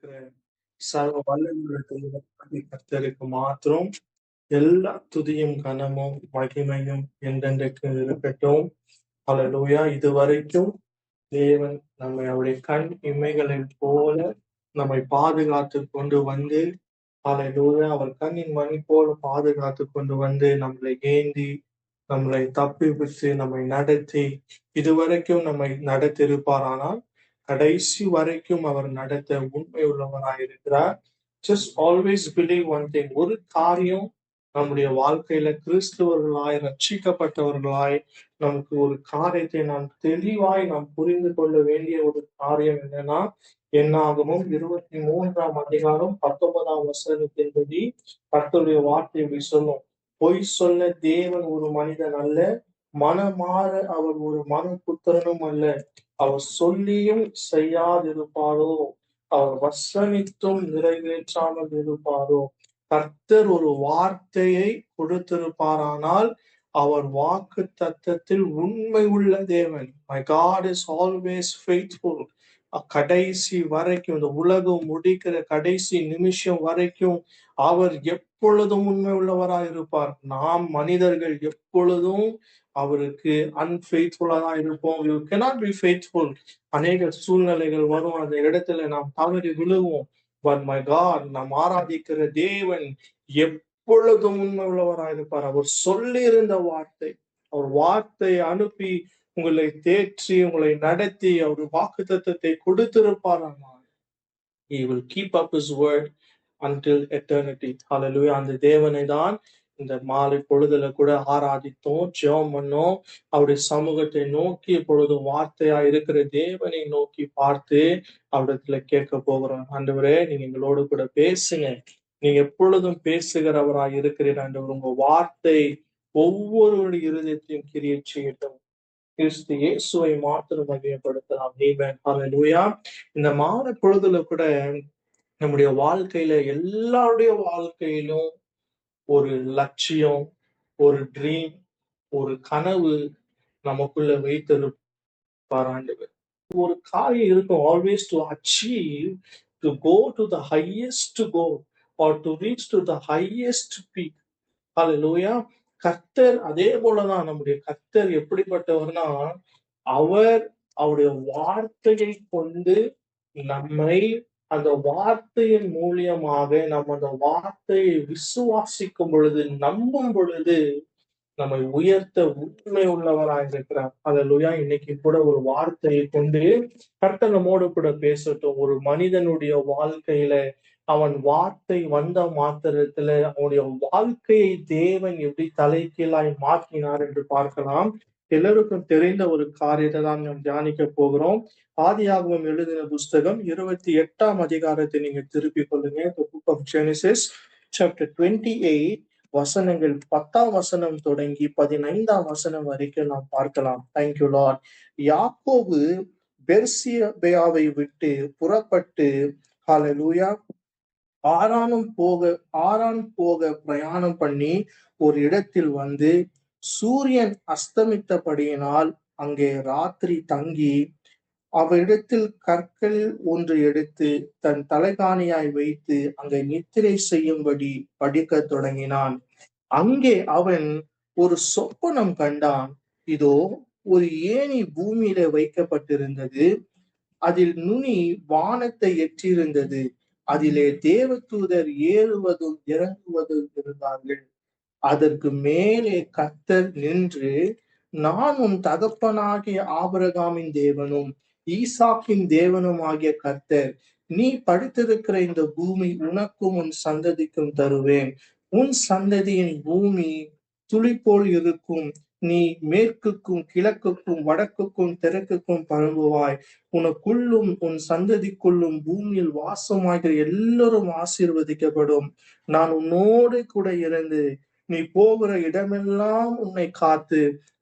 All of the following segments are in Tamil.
இருக்கிற சர்வ வல்லமையுள்ள தேவனாகிய கர்த்தருக்கு மாத்திரம் எல்லா துதியும் கனமும் மகிமையும் என்றென்றைக்கு இருக்கட்டும். அல்லேலூயா. இதுவரைக்கும் தேவன் நம்மை அவருடைய கண் இமைகளில் போல நம்மை பாதுகாத்து கொண்டு வந்து, அல்லேலூயா, அவர் கண்ணின் மணி போல பாதுகாத்து கொண்டு வந்து நம்மளை ஏந்தி நம்மளை தப்பிவிட்டு நம்மை நடத்தி இதுவரைக்கும் நம்மை நடத்திருப்பாரானால் கடைசி வரைக்கும் அவர் நடத்த உண்மை உள்ளவராயிருக்கிறார். Just always believe one thing. ஒரு காரியம் நம்முடைய வாழ்க்கையில கிறிஸ்துவர்களாய் ரட்சிக்கப்பட்டவர்களாய் நமக்கு ஒரு காரியத்தை நாம் புரிந்து கொள்ள வேண்டிய ஒரு காரியம் என்னன்னா, என்னாகமம் 23ஆம் அதிகாரம் 19ஆம் வசனத்தின்படி கர்த்தருடைய வார்த்தை இப்படி சொல்லும். பொய் சொல்ல தேவன் ஒரு மனிதன் அல்ல, மனமாற அவர் ஒரு மனுபுத்திரனும் அல்ல. அவர் சொல்லியும் செய்யாதிருப்பாரோ, அவர் வசனித்தும் நிறைவேற்றாமல் இருப்பாரோ. கர்த்தர் ஒரு வார்த்தையை கொடுத்திருப்பாரானால் அவர் வாக்கு தத்தத்தில் உண்மை உள்ள தேவன். My God is always faithful. கடைசி வரைக்கும், இந்த உலகம் முடிக்கிற கடைசி நிமிஷம் வரைக்கும் அவர் எப்பொழுதும் உண்மை உள்ளவராய் இருப்பார். நாம் மனிதர்கள் எப்பொழுதும் அவருக்கு அன்ஃபெய்த்ஃபுல்லா தான் இருப்போம். You cannot be faithful. அநேக சூழ்நிலைகள் வரும், அந்த இடத்துல நாம் தவறி விழுவோம். பட் மை காட், நாம் ஆராதிக்கிற தேவன் எப்பொழுதும் உண்மை உள்ளவராய் இருப்பார். அவர் சொல்லி இருந்த வார்த்தை, அவர் வார்த்தை அனுப்பி உங்களை தேற்றி உங்களை நடத்தி அவர் வாக்குத்தத்தத்தை கொடுத்திருப்பாரானால் he will keep up his word until eternity. Hallelujah. அந்த தேவனை தான் இந்த மாலை பொழுதுல கூட ஆராதித்தோம், ஜெபம் பண்ணோம். அவருடைய சமூகத்தை நோக்கி இப்பொழுது வார்த்தையா இருக்கிற தேவனை நோக்கி பார்த்து அவரிடத்துல கேட்க போகிறோம். ஆண்டவரே, நீங்க எங்களோடு கூட பேசுங்க. நீங்க எப்பொழுதும் பேசுகிறவராய் இருக்கிறீர் ஆண்டவர். உங்க வார்த்தை ஒவ்வொருவருடைய இருதயத்தையும் கிரியை செய்யட்டும். கிறிஸ்து இயேசுவை மாத்திரம் மகிமைப்படுத்தலாம். ஆமென். ஹல்லேலூயா. இந்த மாலை பொழுதுல கூட நம்முடைய வாழ்க்கையில, எல்லாருடைய வாழ்க்கையிலும் ஒரு லட்சியம், ஒரு ட்ரீம், ஒரு கனவு நமக்குள்ள வைத்திருப்பார் ஆண்டவர். ஒரு காரியம் இருக்கும், always to achieve, to go to the highest goal or to reach to the highest peak. Hallelujah. கர்த்தர் அதே போலதான். நம்முடைய கர்த்தர் எப்படிப்பட்டவர்னா, அவர் அவருடைய வார்த்தையை கொண்டு நம்மை, அந்த வார்த்தையின் மூலியமாக நம்ம அந்த வார்த்தையை விசுவாசிக்கும் பொழுது, நம்பும் பொழுது நம்மை உயர்த்த உண்மை உள்ளவராக இருக்கிறார். ஹல்லேலூயா. இன்னைக்கு கூட ஒரு வார்த்தையை கொண்டு கர்த்தர் நம்மோடு கூட பேசட்டும். ஒரு மனிதனுடைய வாழ்க்கையில அவன் வார்த்தை வந்த மாத்திரத்துல அவனுடைய வாழ்க்கையை தேவன் எப்படி தலைகீழாய் மாற்றினார் என்று பார்க்கலாம். எல்லாருக்கும் தெரிந்த ஒரு காரியத்தை தான் நாம் தியானிக்க போகிறோம். ஆதியாகமம் எழுதின புஸ்தகம் 28ஆம் அதிகாரத்தை நீங்க திருப்பிக் கொள்ளுங்க. The book of Genesis, chapter 28, வசனங்கள் 10ஆம் வசனம் தொடங்கி 15ஆம் வசனம் வரைக்கும் நாம் பார்க்கலாம். Thank you Lord. யாக்கோபு பெர்சியாவை விட்டு புறப்பட்டு, ஹல்லேலூயா, ஆரான் போக பிரயாணம் பண்ணி ஒரு இடத்தில் வந்து சூரியன் அஸ்தமித்தபடியினால் அங்கே ராத்திரி தங்கி அவரிடத்தில் கற்கள் ஒன்று எடுத்து தன் தலைகாணியாய் வைத்து அங்கே நித்திரை செய்யும்படி படிக்க தொடங்கினான். அங்கே அவன் ஒரு சொப்பனம் கண்டான். இதோ, ஒரு ஏணி பூமியில வைக்கப்பட்டிருந்தது, அதில் நுனி வானத்தை எட்டியிருந்தது, அதிலே தேவதூதர் ஏறுவதும் இறங்குவதும் இருந்தார்கள். அதற்கு மேலே கர்த்தர் நின்று, நான் உன் தகப்பனாகிய ஆபிரகாமின் தேவனும் ஈசாக்கின் தேவனும் ஆகிய கர்த்தர், நீ படுத்திருக்கிற இந்த பூமி உனக்கும் உன் சந்ததிக்கும் தருவேன். உன் சந்ததியின் பூமி துளி போல் இருக்கும். நீ மேற்குக்கும் கிழக்குக்கும் வடக்குக்கும் தெற்குக்கும் பரவுவாய். உனக்குள்ளும் உன் சந்ததிக்குள்ளும் பூமியில் வாசமாகிற எல்லோரும் ஆசீர்வதிக்கப்படும். நான் உன்னோடு கூட இருந்து நீ போகிற இடமெல்லாம் உன்னை காத்து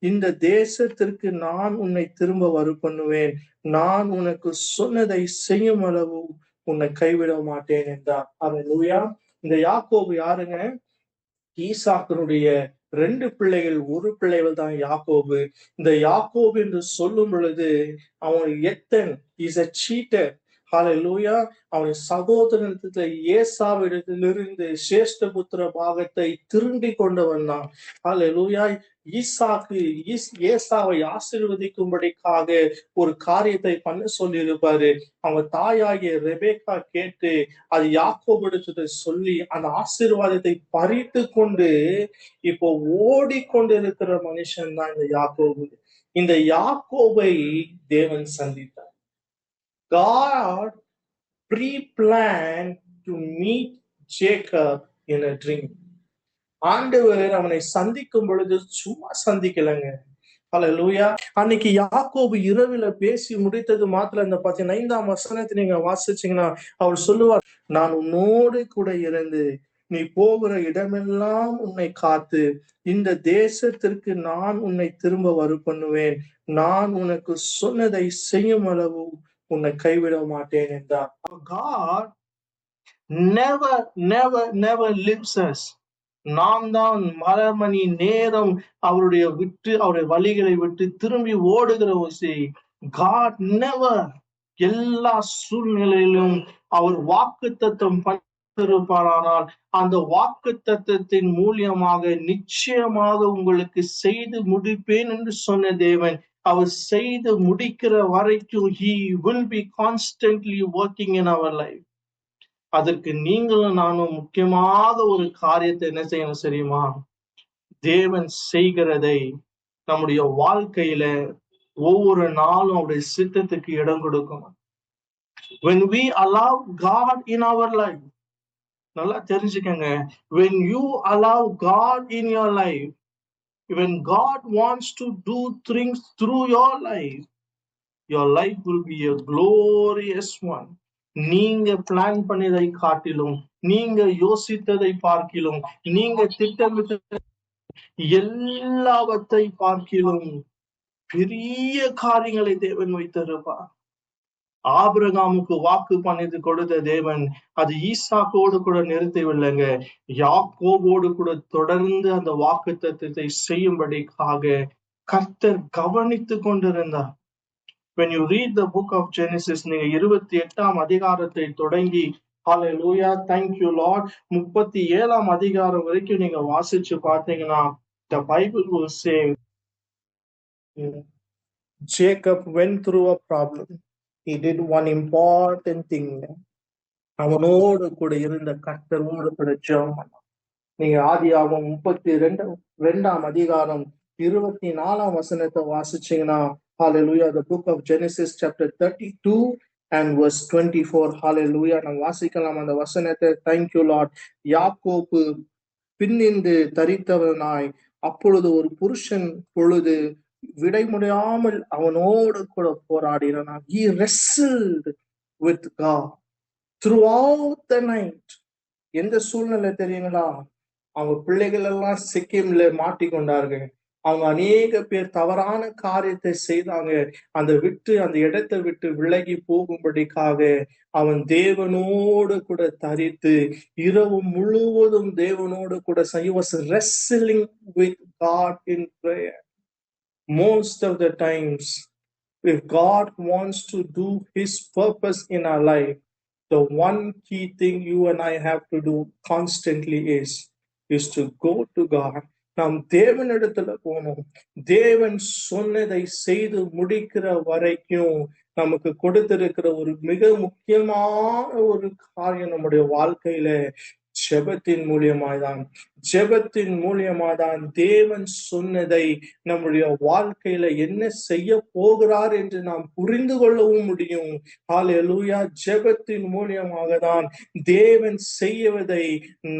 இந்த தேசத்திற்கு நான் உன்னை திரும்ப வரு பண்ணுவேன். நான் உனக்கு சொன்னதை செய்யும் அளவு உன்னை கைவிட மாட்டேன் என்றார். ஹல்லேலூயா. இந்த யாக்கோபு யாருங்க? ஈசாக்கினுடைய 2 பிள்ளைகள், ஒரு பிள்ளைகள் தான் யாக்கோபு. இந்த யாக்கோபு என்று சொல்லும் பொழுது அவன் எத்தன், இஸ் a cheater. ஹalleluya. அவன் சகோதரனிடத்துல ஏசாவிடத்திலிருந்து சிரேஷ்ட புத்திர பாகத்தை திருடி கொண்டு வந்தான். ஹalleluya. ஈசாக்கு ஏசாவை ஆசீர்வதிக்கும்படிக்காக ஒரு காரியத்தை பண்ண சொல்லியிருப்பாரு. அவங்க தாயாகிய ரெபேக்கா கேட்டு அது யாக்கோபிடத்துல சொல்லி அந்த ஆசீர்வாதத்தை பறித்து கொண்டு இப்போ ஓடிக்கொண்டிருக்கிற மனுஷன் தான் இந்த யாக்கோபு. இந்த யாக்கோபை தேவன் சந்தித்தார். God pre-planned to meet Jacob in a dream. ஆண்டவர் அவனை சந்திக்கும் பொழுது சும்மா சந்திக்கலங்க. ஹalleluya. அன்னைக்கு யாக்கோபு இரவில பேசி முடித்தது மாத்திரம் இந்த 15ஆம் வசனத்தை நீங்க வாசிச்சீங்கன்னா அவர் சொல்லுவார், நான் உன்னோடு கூட இருந்து நீ போகிற இடமெல்லாம் உன்னை காத்து இந்த தேசத்திற்கு நான் உன்னை திரும்ப வரு பண்ணுவேன். நான் உனக்கு சொன்னதை செய்யும் அளவு உன்னை கைவிட மாட்டேன் என்றார். God never never never leaves us. நாம் தான் மர மணி நேரம் அவருடைய வழிகளை விட்டு திரும்பி ஓடுகிற ஒரு God never, எல்லா சூழ்நிலையிலும் அவர் வாக்குத்தத்தம் பண்ணிருப்பாரானால் அந்த வாக்குத்தத்தத்தின் மூலியமாக நிச்சயமாக உங்களுக்கு செய்து முடிப்பேன் என்று சொன்ன தேவன் அவர் செய்து முடிக்கிற வரைக்கும் he will be constantly working in our life. அதற்கு நீங்களும் நானும் முக்கியமாக ஒரு காரியத்தை என்ன செய்யணும் தெரியுமா? தேவன் செய்கிறதை நம்முடைய வாழ்க்கையில ஒவ்வொரு நாளும் அவருடைய சித்தத்துக்கு இடம் கொடுக்கணும். When we allow God in our life, நல்லா தெரிஞ்சுக்கங்க, when you allow God in your life, when God wants to do things through your life will be a glorious one. நீங்க பிளான் பண்ணதை காட்டிலும், நீங்க யோசித்ததை பார்க்கிலும், நீங்க திட்டமிட்ட எல்லாவற்றை பார்க்கிலும் பெரிய காரியங்களை தேவன் வைத்திருப்பார். ஆபிரகாமுக்கு வாக்கு பண்ணி கொடுத்த தேவன் அது ஈசாக்கோடு கூட நிறுத்தவில்லைங்க, யாக்கோபோடு கூட தொடர்ந்து அந்த வாக்கு தத்துவத்தை செய்யும்படிக்காக கர்த்தர் கவனித்து கொண்டிருந்தார். When you read the book of Genesis, நீங்க 28ஆம் அதிகாரத்தை தொடங்கி ஹalleluya, thank you Lord, 37ஆம் அதிகாரம் வரைக்கும் நீங்க வாசிச்சு பார்த்தீங்கன்னா the Bible will say Jacob went through a problem. He did one important thing. அவனோடு கூட இருந்த கர்த்தரோடு கூட ஜெபம் பண்ணான். நீங்க ஆதியாகமம் 32ஆம் அதிகாரம் 24ஆம் வசனத்தை வாசிச்சீங்கன்னா hallelujah, the book of Genesis chapter 32 and verse 24, hallelujah, நாம் வாசிக்கலாம் அந்த வசனத்தை. thank you Lord. யாக்கோபு பின்னின்று தரித்தவனாய் அப்பொழுது ஒரு புருஷன் பொழுது விடை முடியாமல் அவனோடு கூட போராடினான். He wrestled with God throughout the night. எந்த சூழ்நிலை தெரியுங்களா? அவங்க பிள்ளைகள் எல்லாம் சிக்கிம்ல மாட்டிக்கொண்டார்கள். அவங்க அநேக பேர் தவறான காரியத்தை செய்தாங்க. அந்த இடத்தை விட்டு விலகி போகும்படிக்காக அவன் தேவனோடு கூட தரித்து இரவு முழுவதும் தேவனோடு கூட he was wrestling with God in prayer. Most of the times, if God wants to do his purpose in our life, the one key thing you and I have to do constantly is to go to God. நாம் தேவனிடத்துல போனோம். தேவன் சொன்னதை செய்து முடிக்கிற வரைக்கும் நமக்கு கொடுத்திருக்கிற ஒரு மிக முக்கியமான ஒரு காரியம் நம்முடைய வாழ்க்கையில ஜெபத்தின் மூலியமாதான் தேவன் சொன்னதை நம்முடைய வாழ்க்கையில என்ன செய்ய போகிறார் என்று நாம் புரிந்து கொள்ளவும் முடியும். ஹalleluya. ஜெபத்தின் மூலியமாக தான் தேவன் செய்வதை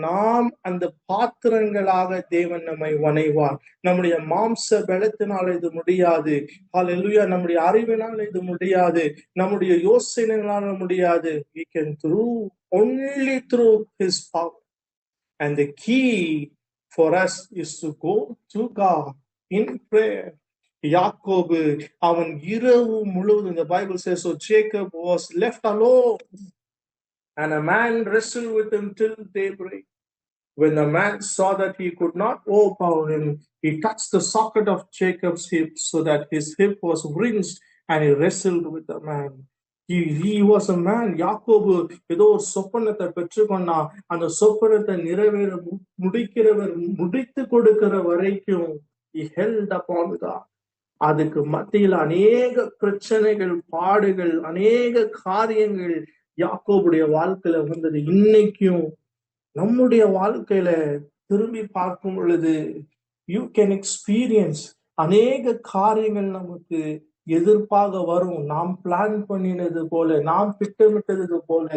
நாம் அந்த பாத்திரங்களாக தேவன் நம்மை வணைவார். நம்முடைய மாம்ச பலத்தினால இது முடியாது. ஹalleluya. நம்முடைய அறிவினால இது முடியாது. நம்முடைய யோசனைகளால முடியாது. We can only through his power. And the key for us is to go to God in prayer. யாக்கோபு அவன் இரவு முழுவதும், the Bible says, so Jacob was left alone and a man wrestled with him till daybreak. When the man saw that he could not overpower him, he touched the socket of Jacob's hip so that his hip was wrenched, and he wrestled with the man. He was a man. யாக்கோபு ஏதோ ஒரு சொப்பனத்தை பெற்றுக்கொண்டான். அந்த சொப்பனத்தை முடித்து கொடுக்கிற வரைக்கும் he held upon God. அதுக்கு மத்தியில் அநேக பிரச்சனைகள், பாடுகள், அநேக காரியங்கள் யாக்கோபுடைய வாழ்க்கையில வந்தது. இன்னைக்கும் நம்முடைய வாழ்க்கையில திரும்பி பார்க்கும் பொழுது யூ கேன் எக்ஸ்பீரியன்ஸ் அநேக காரியங்கள் நமக்கு எதிர்ப்பாக வரும். நாம் பிளான் பண்ணினது போல, நாம் திட்டமிட்டது போல,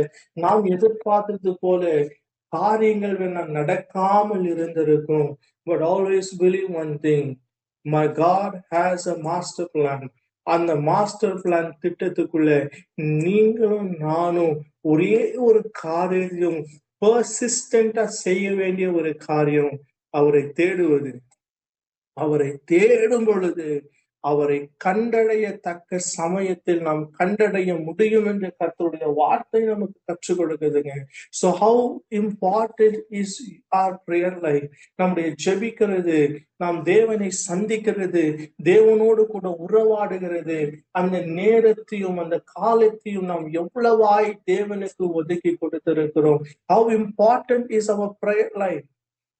நாம் எதிர்பார்த்தது போல காரியங்கள் நடக்காமல் இருந்திருக்கும். But always believe one thing, my God has a master plan. அந்த மாஸ்டர் பிளான் திட்டத்துக்குள்ள நீங்களும் நானும் ஒரே ஒரு காரியம் பர்சிஸ்டண்டா செய்ய வேண்டிய ஒரு காரியம், அவரை தேடுவது. அவரை தேடும் பொழுது அவரை கண்டடையத்தக்க சமயத்தில் நாம் கண்டடைய முடியும் என்று கர்த்தருடைய வார்த்தை நமக்கு கற்றுக் கொடுக்குதுங்க. So how important is our prayer life? நம்முடைய ஜெபிக்கிறது, நாம் தேவனை சந்திக்கிறது, தேவனோடு கூட உறவாடுகிறது, அந்த நேரத்தையும் அந்த காலத்தையும் நாம் எவ்வளவாய் தேவனுக்கு ஒதுக்கி கொடுத்திருக்கிறோம். How important is our prayer life?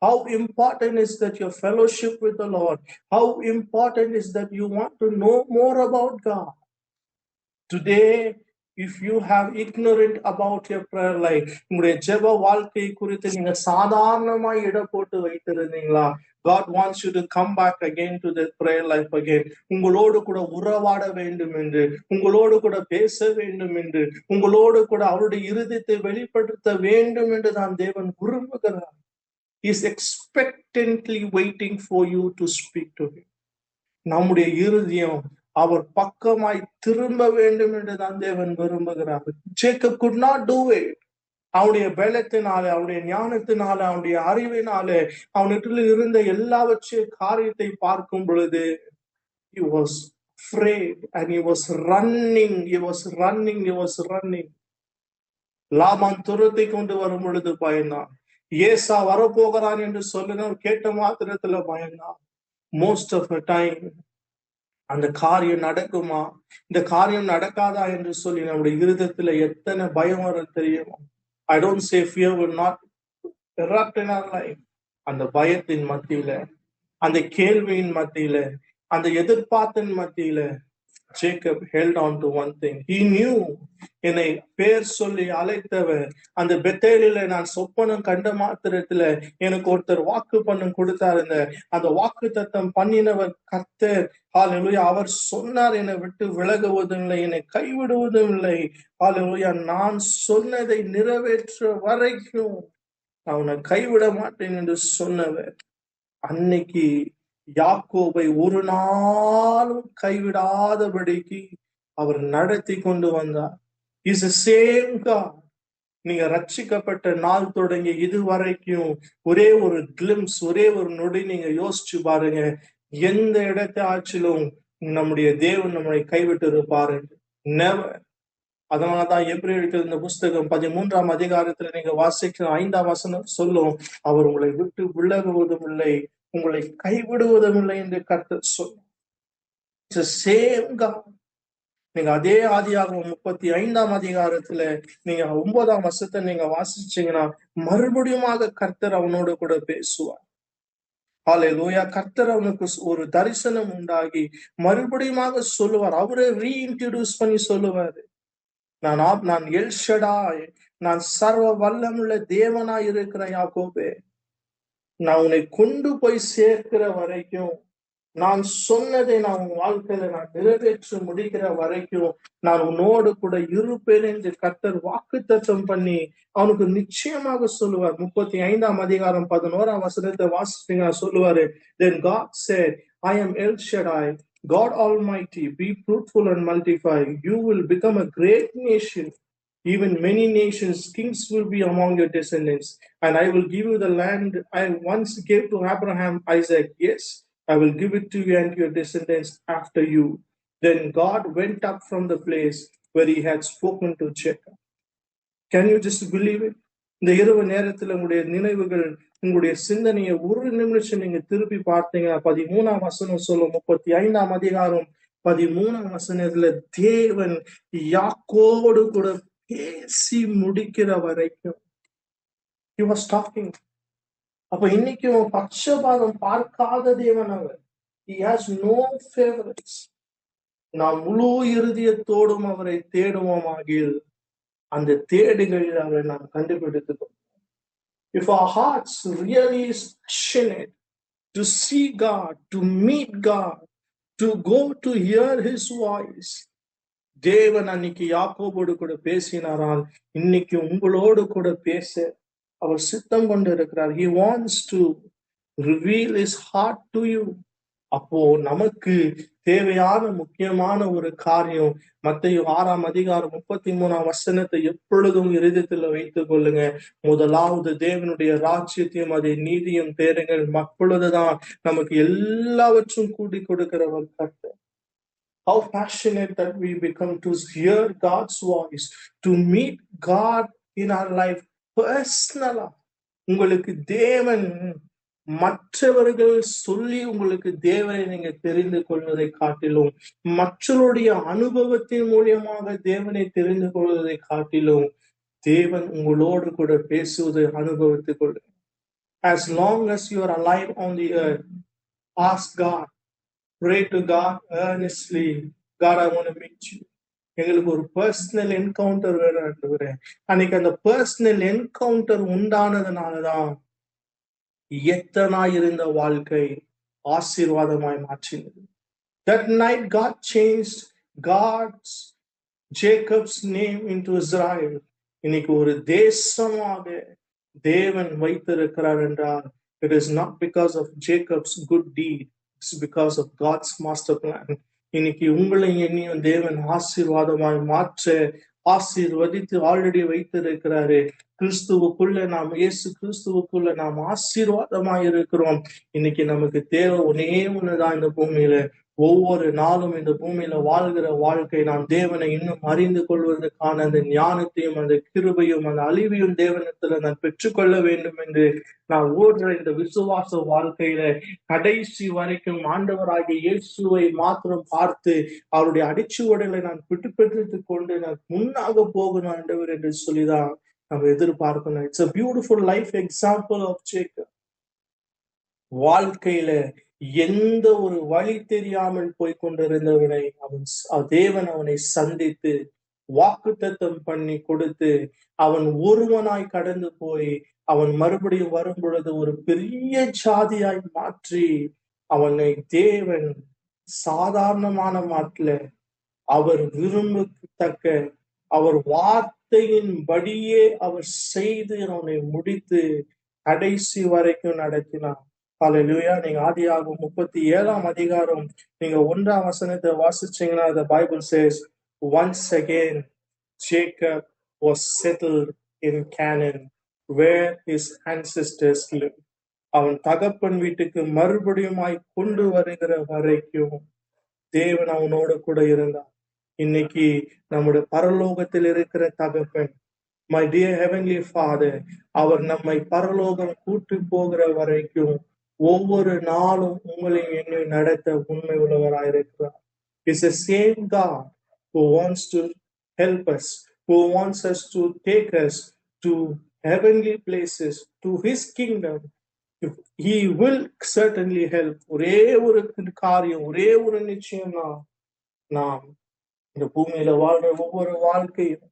How important is that your fellowship with the Lord? How important is that you want to know more about God? Today, if you have ignorant about your prayer life, உங்களுடைய ஜெப வாழ்க்கை குறித்து நீங்க சாதாரணமாய் இட போட்டு வைத்திருந்தீங்களா? God wants you to come back again to the prayer life again. உங்களோடு கூட உறவாட வேண்டும் என்று, உங்களோடு கூட பேச வேண்டும் என்று, உங்களோடு கூட அவருடைய இருதயத்தை வெளிப்படுத்த வேண்டும் என்று தான் தேவன் விரும்புகிறார். He is expectantly waiting for you to speak to him. நம்முடைய இருதயம் அவர் பக்கமாய் திரும்ப வேண்டும் என்று தான் தேவன் விரும்புகிறார். Jacob could not do it. அவனுடைய பலத்தினாலே, அவனுடைய ஞானத்தினாலே, அவனுடைய அறிவினாலே, அவனிடத்தில் இருந்த எல்லாவற்றையும் காரியத்தை பார்க்கும் பொழுது he was afraid and he was running. Laban துரத்தை கொண்டு வரும் பொழுது பயந்தான். ஏசா வரப்போகிறான் என்று சொல்லுங்க கேட்ட மாத்திரத்துல பயந்தான். மோஸ்ட் ஆஃப் த டைம் அந்த காரியம் நடக்குமா, இந்த காரியம் நடக்காதா என்று சொல்லி நம்முடைய இருதயத்துல எத்தனை பயம் வர தெரியுமா? I don't say fear will not erupt in our life. அந்த பயத்தின் மத்தியில, அந்த கேள்வியின் மத்தியில, அந்த எதிர்பார்ப்பின் மத்தியில Jacob held on to one thing. He knew, என்னை பேர் சொல்லி அழைத்தவர், அந்த பெத்தேலில நான் சொப்பனம் கண்ட மாத்திரத்துல எனக்கு ஒருத்தர் வாக்கு பண்ணம் கொடுத்தார். அந்த வாக்கு தத்தம் பண்ணினவர் கர்த்தர். ஹல்லேலூயா. அவர் சொன்னார், என்னை விட்டு விலகுவதும் இல்லை, என்னை கைவிடுவதும் இல்லை. ஹல்லேலூயா. நான் சொன்னதை நிறைவேற்ற வரைக்கும் நான் உன்னை கைவிட மாட்டேன் என்று சொன்னவர் அன்னைக்கு யாக்கோபை ஒரு நாளும் கைவிடாதபடிக்கு அவர் நடத்தி கொண்டு வந்தார். Is the same God. நீங்க ரட்சிக்கப்பட்ட நாள் தொடங்கி இதுவரைக்கும் ஒரே ஒரு கிளிம்ஸ், ஒரே ஒரு நொடி நீங்க யோசிச்சு பாருங்க, எந்த இடத்தை ஆச்சிலும் நம்முடைய தேவன் நம்மளை கைவிட்டு இருப்பாரு. நெவர். அதனாலதான் எபிரேயர்கள் இந்த புஸ்தகம் 13ஆம் அதிகாரத்துல நீங்க வாசிக்கிற 5ஆம் வசனம் சொல்லும், அவர் உங்களை விட்டு விலகுவதும் இல்லை, உங்களை கைவிடுவதும் இல்லை என்று கர்த்தர் சொல்லும். நீங்க அதே ஆதியாகமம் 35ஆம் அதிகாரத்துல நீங்க 9ஆம் வசனத்தை நீங்க வாசிச்சீங்கன்னா மறுபடியும் கர்த்தர் அவனோடு கூட பேசுவார். ஹல்லேலூயா. கர்த்தர் அவனுக்கு ஒரு தரிசனம் உண்டாகி மறுபடியும் சொல்லுவார். அவரை ரீஇன்ட்ரோடியூஸ் பண்ணி சொல்லுவாரு, நான் எல் ஷடாய், நான் சர்வ வல்லமுள்ள தேவனாய் இருக்கிற யாக்கோபே, நான் உன்னை கொண்டு போய் சேர்க்கிற வரைக்கும், நான் சொன்னதை நான் உன் வாழ்க்கையில நான் நிறைவேற்றி முடிக்கிற வரைக்கும் நான் உன்னோடு கூட இருப்பேன் என்று கர்த்தர் வாக்குத்தத்தம் பண்ணி அவனுக்கு நிச்சயமாக சொல்லுவார். 35ஆம் அதிகாரம் 11ஆம் வசனத்தை வாசிச்சீங்க சொல்லுவாரு, then God said, I am El Shaddai, God Almighty, be fruitful and multiply, you will become a great nation, even many nations, kings will be among your descendants, and I will give you the land I once gave to Abraham, Isaac. Yes, I will give it to you and your descendants after you. Then God went up from the place where he had spoken to Jacob. Can you just believe it? இந்த இரவு நேரத்துல உங்களுடைய நினைவுகள், உங்களுடைய சிந்தனையை ஒரு நிமிஷம் நீங்க திருப்பி பார்த்தீங்கன்னா 13ஆம் வசனம் சொல்லும், 35ஆம் அதிகாரம் 13ஆம் வசனத்துல தேவன் யாக்கோடு கூட பேசி முடிக்கிற வரைக்கும் he was talking. அப்ப இன்னைக்கும் பட்சபாதம் பார்க்காத தேவன் அவர். He has no favorites. நாம் முழு இருதயத்தோடும் அவரை தேடுவோமாகில் அந்த தேடுகளில் அவரை நாம் கண்டுபிடித்துக்கொள்வோம். If our hearts really is passionate to see God, to meet God, to go to hear his voice, தேவன் அன்னைக்கு யாக்கோபோடு கூட பேசினாரால் இன்னைக்கு உங்களோடு கூட பேச அவர் சித்தம் கொண்டு இருக்கிறார். He wants to reveal his heart to you. அப்போ நமக்கு தேவையான முக்கியமான ஒரு காரியம், மத்தேயு 6ஆம் அதிகாரம் 33ஆம் வசனத்தை எப்பொழுதும் இருதயத்துல வைத்துக் கொள்ளுங்க. முதலாவது தேவனுடைய ராஜ்யத்தையும் அதை நீதியும் தேடுங்கள், அப்பொழுதுதான் நமக்கு எல்லாவற்றும் கூடி கொடுக்கிறவர் கர்த்தர். How passionate that we become to hear God's voice, to meet God in our life personally. உங்களுக்கு தேவன் மற்றவர்கள் சொல்லி உங்களுக்கு தேவனை நீங்க தெரிந்து கொள்வதை காட்டிலும், மற்றவருடைய அனுபவத்தின் மூலியமாக தேவனை தெரிந்து கொள்வதை காட்டிலும், தேவன் உங்களோடு கூட பேசுவதை அனுபவித்துக் கொள்ளுங்க. As long as you are alive on the earth, ask God, pray to God earnestly, God, I want to meet you. எங்களுக்கு ஒரு பர்சனல் என்கவுண்டர் வேணும். அன்னைக்கு அந்த பர்சனல் என்கவுண்டர் உண்டானதுனாலதான் எத்தனாய் இருந்த வாழ்க்கை ஆசீர்வாதமாய் மாற்றினது. That night God changed Jacob's name into Israel. இன்னைக்கு ஒரு தேசமாக தேவன் வைத்திருக்கிறார் என்றால், it is not because of Jacob's good deed, it's because of God's master plan. இன்னைக்கு உங்களை என்னையும் தேவன் ஆசீர்வாதமாய் மாற்ற ஆசீர்வதித்து ஆல்ரெடி வைத்திருக்கிறாரு. கிறிஸ்துவுக்குள்ள நாம், இயேசு கிறிஸ்துவுக்குள்ள நாம் ஆசீர்வாதமாய் இருக்கிறோம். இன்னைக்கு நமக்கு தேவை ஒன்னே ஒண்ணுதான், இந்த பூமியில ஒவ்வொரு நாளும் இந்த பூமியில வாழ்கிற வாழ்க்கை நாம் தேவனை இன்னும் அறிந்து கொள்வதற்கான அந்த ஞானத்தையும் அந்த கிருபையும் அந்த அழிவையும் தேவனத்துல நான் பெற்றுக்கொள்ள வேண்டும் என்று நான் ஓடுற இந்த விசுவாச வாழ்க்கையில கடைசி வரைக்கும் ஆண்டவராகிய இயேசுவை மாத்திரம் பார்த்து அவருடைய அடிச்சுவடலை நான் பெற்றுக் கொண்டு நான் முன்னாக போகணும் ஆண்டவர் என்று சொல்லிதான் நம்ம எதிர்பார்க்கணும். It's a beautiful life example of Jacob. வாழ்க்கையில எந்த ஒரு வழி தெரியாமல் போய்கொண்டிருந்தவனை தேவன் அவனை சந்தித்து வாக்குத்தத்தம் பண்ணி கொடுத்து அவன் ஒருவனாய் கடந்து போய் அவன் மறுபடியும் வரும் பொழுது ஒரு பெரிய ஜாதியாய் மாற்றி அவனை தேவன் சாதாரணமான மாற்றல, அவர் விரும்பத்தக்க அவர் வார்த்தையின் படியே அவர் செய்து அவனை முடித்து கடைசி வரைக்கும் நடத்தினார். ஹல்லேலூயா. நீங்க ஆதியாகமம் 37ஆம் அதிகாரம் நீங்க 1ஆம் வசனத்தை வாசிச்சீங்கன்னா, the Bible says, once again Jacob was settled in Canaan where his ancestors lived. அவன் தகப்பன் வீட்டுக்கு மறுபடியுமாய் கொண்டு வருகிற வரைக்கும் தேவன் அவனோடு கூட இருந்தார். இன்னைக்கு நம்முடைய பரலோகத்தில் இருக்கிற தகப்பன், my dear heavenly father, அவர் நம்மை பரலோகம் கூட்டி போகிற வரைக்கும் ஒவ்வொரு நாளும் உங்களையும் என்னை நடத்த உண்மை உள்ளவராயிருக்கிறார். It's the same God who wants to help us, who wants us to take us to heavenly places, to his kingdom. He will certainly help. ஒரே ஒரு காரியம், ஒரே ஒரு நிச்சயம் தான், நாம் இந்த பூமியில வாழ்ற ஒவ்வொரு வாழ்க்கையும்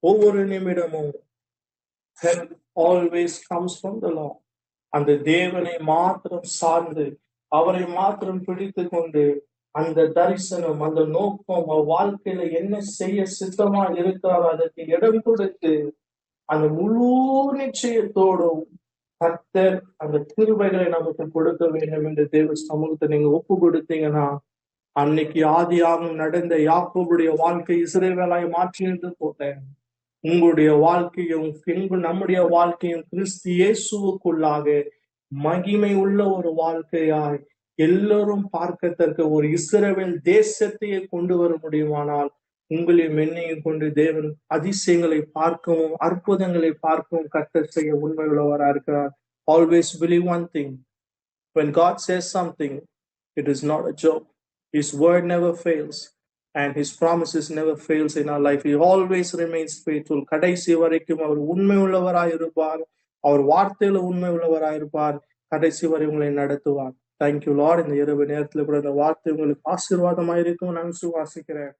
ஒவ்வொரு நிமிடமும் help always comes from the Lord. அந்த தேவனை மாத்திரம் சார்ந்து அவரை மாத்திரம் பிடித்து கொண்டு அந்த தரிசனம் அந்த நோக்கம் வாழ்க்கையில என்ன செய்ய சித்தமா இருக்கிறாரோ அதற்கு இடம் கொடுத்து அந்த முழு நிச்சயத்தோடும் கர்த்தர் அந்த கிருபைகளை நமக்கு கொடுக்க வேண்டும் என்று தேவ சமூகத்தை நீங்க ஒப்பு கொடுத்தீங்கன்னா, அன்னைக்கு ஆதியாகமம் நடந்த யாக்கோபுடைய வாழ்க்கை இஸ்ரவேலாய் மாற்றினது போல உங்களுடைய வாழ்க்கையும் பின்பு நம்முடைய வாழ்க்கையும் கிறிஸ்து இயேசுவுக்குள்ளாக மகிமை உள்ள ஒரு வாழ்க்கையாய் எல்லோரும் பார்க்கத்தக்க ஒரு இஸ்ரவேல் தேசத்தையே கொண்டு வர முடியுமானால், உங்களையும் என்னையும் கொண்டு தேவன் அதிசயங்களை பார்க்கவும் அற்புதங்களை பார்க்கவும் கர்த்தர் செய்ய உண்மை உள்ளவராக இருக்கிறார். Always believe one thing. When God says something, it is not a joke. His word never fails, and His promises never fails in our life. He always remains faithful. கடைசி வரைக்கும் அவர் உண்மை உள்ளவராயிருப்பார். அவர் வார்த்தையில உண்மை உள்ளவராயிருப்பார். கடைசி வரை உங்களை நடத்துவார். Thank you Lord. இந்த இரவு நேரத்துல கூட இந்த வார்த்தை உங்களுக்கு ஆசீர்வாதமாயிருக்கும் நான் விசுவாசிக்கிறேன்.